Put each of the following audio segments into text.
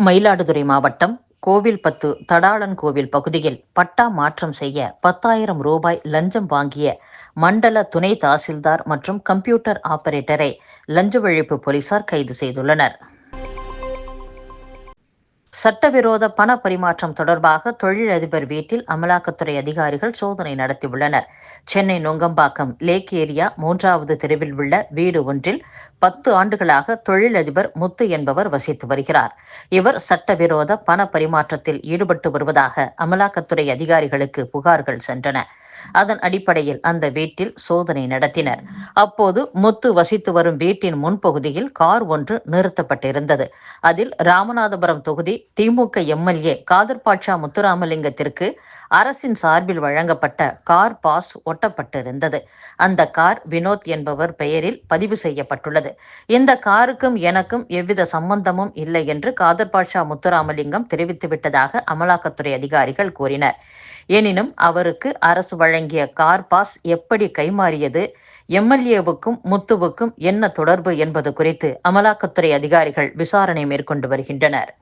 மயிலாடுதுறை மாவட்டம் கோவில்பத்து தடாளன் கோவில் பகுதியில் பட்டா மாற்றம் செய்ய 10,000 ரூபாய் லஞ்சம் வாங்கிய மண்டல துணை தாசில்தார் மற்றும் கம்ப்யூட்டர் ஆபரேட்டரை லஞ்ச ஒழிப்பு போலீசார் கைது செய்துள்ளனர். சட்டவிரோத பண பரிமாற்றம் தொடர்பாக தொழிலதிபர் வீட்டில் அமலாக்கத்துறை அதிகாரிகள் சோதனை நடத்தியுள்ளனர். சென்னை நுங்கம்பாக்கம் லேக் ஏரியா 3வது தெருவில் உள்ள வீடு ஒன்றில் 10 ஆண்டுகளாக தொழிலதிபர் முத்து என்பவர் வசித்து வருகிறார். இவர் சட்டவிரோத பண பரிமாற்றத்தில் ஈடுபட்டு வருவதாக அமலாக்கத்துறை அதிகாரிகளுக்கு புகார்கள் சென்றன. அதன் அடிப்படையில் அந்த வீட்டில் சோதனை நடத்தினர். அப்போது முத்து வசித்து வரும் வீட்டின் முன்பகுதியில் கார் ஒன்று நிறுத்தப்பட்டிருந்தது. அதில் ராமநாதபுரம் தொகுதி திமுக எம்எல்ஏ காதர் பாட்ஷா முத்துராமலிங்கத்திற்கு அரசின் சார்பில் வழங்கப்பட்ட கார் பாஸ் ஒட்டப்பட்டிருந்தது. அந்த கார் வினோத் என்பவர் பெயரில் பதிவு செய்யப்பட்டுள்ளது. இந்த காருக்கும் எனக்கும் எவ்வித சம்பந்தமும் இல்லை என்று காதர் பாட்ஷா முத்துராமலிங்கம் தெரிவித்துவிட்டதாக அமலாக்கத்துறை அதிகாரிகள் கூறினர். எனினும் அவருக்கு அரசு வழங்கிய கார் பாஸ் எப்படி கைமாறியது, எம்எல்ஏவுக்கும் முத்துவுக்கும் என்ன தொடர்பு என்பது குறித்து அமலாக்கத்துறை அதிகாரிகள் விசாரணை மேற்கொண்டு வருகின்றனர்.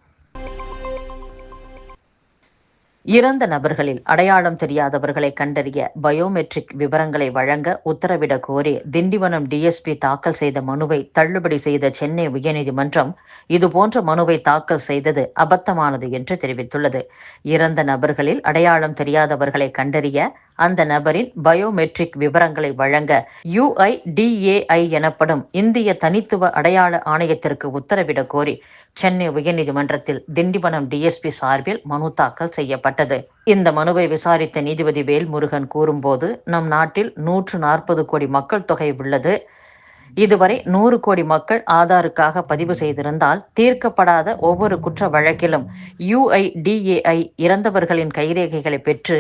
இறந்த நபர்களில் அடையாளம் தெரியாதவர்களை கண்டறிய பயோமெட்ரிக் விவரங்களை வழங்க உத்தரவிடக் கோரி திண்டிவனம் டிஎஸ்பி தாக்கல் செய்த மனுவை தள்ளுபடி செய்த சென்னை உயர்நீதிமன்றம் இதுபோன்ற மனுவை தாக்கல் செய்தது அபத்தமானது என்று தெரிவித்துள்ளது. இறந்த நபர்களில் அடையாளம் தெரியாதவர்களை கண்டறிய அந்த நபரின் பயோமெட்ரிக் விவரங்களை வழங்க UIDAI எனப்படும் இந்திய தனித்துவ அடையாள ஆணையத்திற்கு உத்தரவிடக் கோரி சென்னை உயர்நீதிமன்றத்தில் திண்டிவனம் டிஎஸ்பி சார்பில் மனு தாக்கல் செய்யப்பட்டது. இந்த மனுவை விசாரித்த நீதிபதி வேல்முருகன் கூறும்போது, நம் நாட்டில் 140 கோடி மக்கள் தொகை உள்ளது. இதுவரை 100 கோடி மக்கள் ஆதாருக்காக பதிவு செய்திருந்தால் தீர்க்கப்படாத ஒவ்வொரு குற்ற வழக்கிலும் UIDAI இறந்தவர்களின் கைரேகைகளை பெற்று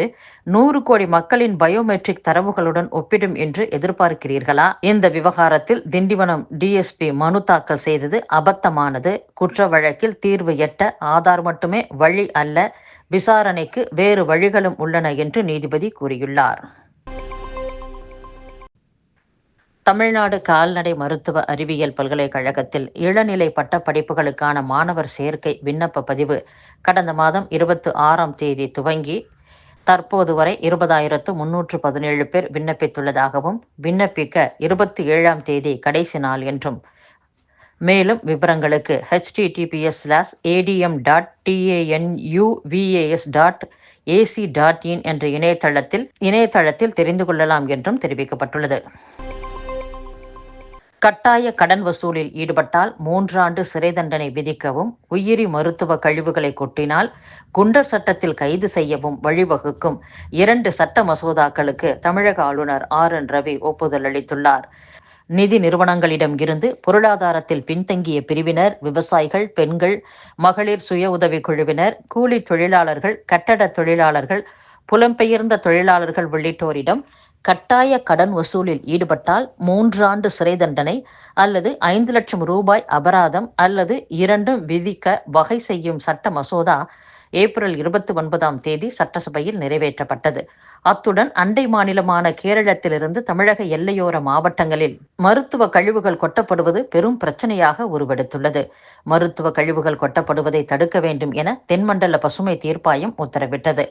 100 கோடி மக்களின் பயோமெட்ரிக் தரவுகளுடன் ஒப்பிடும் என்று எதிர்பார்க்கிறீர்களா? இந்த விவகாரத்தில் திண்டிவனம் டிஎஸ்பி மனு தாக்கல் செய்தது அபத்தமானது. குற்ற வழக்கில் தீர்வு எட்ட ஆதார் மட்டுமே வழி அல்ல, விசாரணைக்கு வேறு வழிகளும் உள்ளன என்று நீதிபதி கூறியுள்ளார். தமிழ்நாடு கால்நடை மருத்துவ அறிவியல் பல்கலைக்கழகத்தில் இளநிலை பட்டப்படிப்புகளுக்கான மாணவர் சேர்க்கை விண்ணப்ப பதிவு கடந்த மாதம் 26ஆம் தேதி துவங்கி தற்போது வரை 20,317 பேர் விண்ணப்பித்துள்ளதாகவும் விண்ணப்பிக்க 27ஆம் தேதி கடைசி நாள் என்றும், மேலும் விவரங்களுக்கு https://adm.tanuvas.ac.in என்ற இணையதளத்தில் தெரிந்து கொள்ளலாம் என்றும் தெரிவிக்கப்பட்டுள்ளது. கட்டாய கடன் வசூலில் ஈடுபட்டால் 3 ஆண்டு சிறை தண்டனை விதிக்கவும், உயிரி மருத்துவ கழிவுகளை கொட்டினால் குண்டர் சட்டத்தில் கைது செய்யவும் வழிவகுக்கும் 2 சட்ட மசோதாக்களுக்கு தமிழக ஆளுநர் RN ரவி ஒப்புதல் அளித்துள்ளார். நிதி நிறுவனங்களிடம் இருந்து பொருளாதாரத்தில் பின்தங்கிய பிரிவினர், விவசாயிகள், பெண்கள், மகளிர் சுய உதவி குழுவினர், கூலி தொழிலாளர்கள், கட்டட தொழிலாளர்கள், புலம்பெயர்ந்த தொழிலாளர்கள் உள்ளிட்டோரிடம் கட்டாய கடன் வசூலில் ஈடுபட்டால் 3 ஆண்டு சிறை தண்டனை அல்லது 5 லட்சம் ரூபாய் அபராதம் அல்லது இரண்டும் விதிக்க வகை செய்யும் சட்ட மசோதா ஏப்ரல் 29ஆம் தேதி சட்டசபையில் நிறைவேற்றப்பட்டது. அத்துடன் அண்டை மாநிலமான கேரளத்திலிருந்து தமிழக எல்லையோர மாவட்டங்களில் மருத்துவ கழிவுகள் கொட்டப்படுவது பெரும் பிரச்சனையாக உருவெடுத்துள்ளது. மருத்துவ கழிவுகள் கொட்டப்படுவதை தடுக்க வேண்டும் என தென்மண்டல பசுமை தீர்ப்பாயம் உத்தரவிட்டது.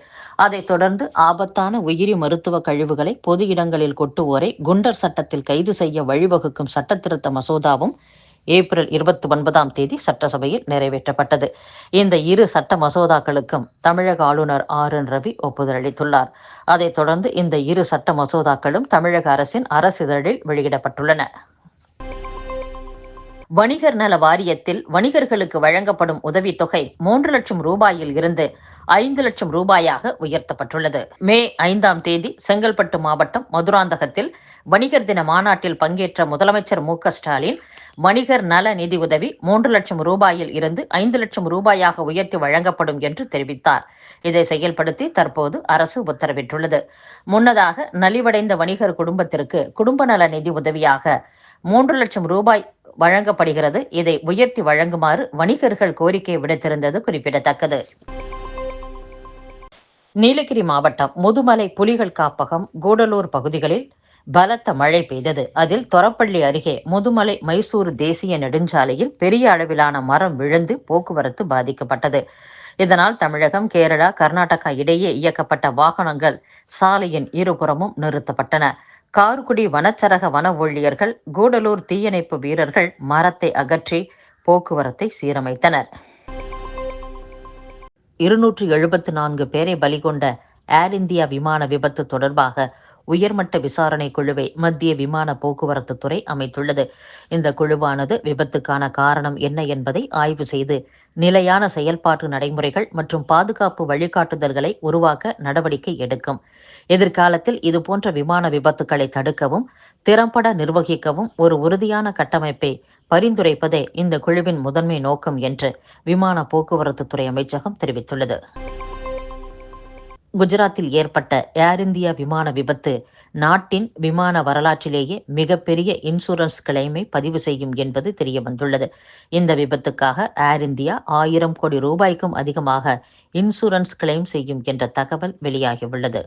அதைத் தொடர்ந்து ஆபத்தான உயிரி மருத்துவ கழிவுகளை பொது இடங்களில் கொட்டுவோரை குண்டர் சட்டத்தில் கைது செய்ய வழிவகுக்கும் சட்டத்திருத்த மசோதாவும் ஏப்ரல் 29ஆம் தேதி சட்டசபையில் நிறைவேற்றப்பட்டது. இந்த 2 சட்ட மசோதாக்களுக்கும் தமிழக ஆளுநர் RN ரவி ஒப்புதல் அளித்துள்ளார். அதைத் தொடர்ந்து இந்த 2 சட்ட மசோதாக்களும் தமிழக அரசின் அரசிதழில் வெளியிடப்பட்டுள்ளன. வணிகர் நல வாரியத்தில் வணிகர்களுக்கு வழங்கப்படும் உதவித்தொகை 3 லட்சம் ரூபாயில் இருந்து 5 லட்சம் ரூபாயாக உயர்த்தப்பட்டுள்ளது. மே 5ஆம் தேதி செங்கல்பட்டு மாவட்டம் மதுராந்தகத்தில் வணிகர் தின மாநாட்டில் பங்கேற்ற முதலமைச்சர் MK-ஸ்டாலின் வணிகர் நல நிதி உதவி 3 லட்சம் ரூபாயில் இருந்து 5 லட்சம் ரூபாயாக உயர்த்தி வழங்கப்படும் என்று தெரிவித்தார். இதை செயல்படுத்தி தற்போது அரசு உத்தரவிட்டுள்ளது. முன்னதாக நலிவடைந்த வணிகர் குடும்பத்திற்கு குடும்ப நல நிதி உதவியாக 3 லட்சம் ரூபாய் வழங்கப்படுகிறது. இதை உயர்த்தி வழங்குமாறு வணிகர்கள் கோரிக்கை விடுத்திருந்தது குறிப்பிடத்தக்கது. நீலகிரி மாவட்டம் முதுமலை புலிகள் காப்பகம், கூடலூர் பகுதிகளில் பலத்த மழை பெய்தது. அதில் தொரப்பள்ளி அருகே முதுமலை மைசூரு தேசிய நெடுஞ்சாலையில் பெரிய அளவிலான மரம் விழுந்து போக்குவரத்து பாதிக்கப்பட்டது. இதனால் தமிழகம், கேரளா, கர்நாடகா இடையே இயக்கப்பட்ட வாகனங்கள் சாலையின் இருபுறமும் நிறுத்தப்பட்டன. கார்குடி வனச்சரக வன ஊழியர்கள், கூடலூர் தீயணைப்பு வீரர்கள் மரத்தை அகற்றி போக்குவரத்தை சீரமைத்தனர். 274 பேரை பலிகொண்ட ஏர் இந்தியா விமான விபத்து தொடர்பாக உயர்மட்ட விசாரணை குழுவை மத்திய விமான போக்குவரத்து துறை அமைத்துள்ளது. இந்த குழுவானது விபத்துக்கான காரணம் என்ன என்பதை ஆய்வு செய்து நிலையான செயல்பாட்டு நடைமுறைகள் மற்றும் பாதுகாப்பு வழிகாட்டுதல்களை உருவாக்க நடவடிக்கை எடுக்கும். எதிர்காலத்தில் இதுபோன்ற விமான விபத்துக்களை தடுக்கவும் திறம்பட நிர்வகிக்கவும் ஒரு உறுதியான கட்டமைப்பை பரிந்துரைப்பதே இந்த குழுவின் முதன்மை நோக்கம் என்று விமான போக்குவரத்து துறை அமைச்சகம் தெரிவித்துள்ளது. குஜராத்தில் ஏற்பட்ட ஏர் இந்தியா விமான விபத்து நாட்டின் விமான வரலாற்றிலேயே மிகப்பெரிய இன்சூரன்ஸ் கிளைமை பதிவு செய்யும் என்பது தெரியவந்துள்ளது. இந்த விபத்துக்காக ஏர் இந்தியா 1000 கோடி ரூபாய்க்கும் அதிகமாக இன்சூரன்ஸ் கிளைம் செய்யும் என்ற தகவல் வெளியாகியுள்ளது.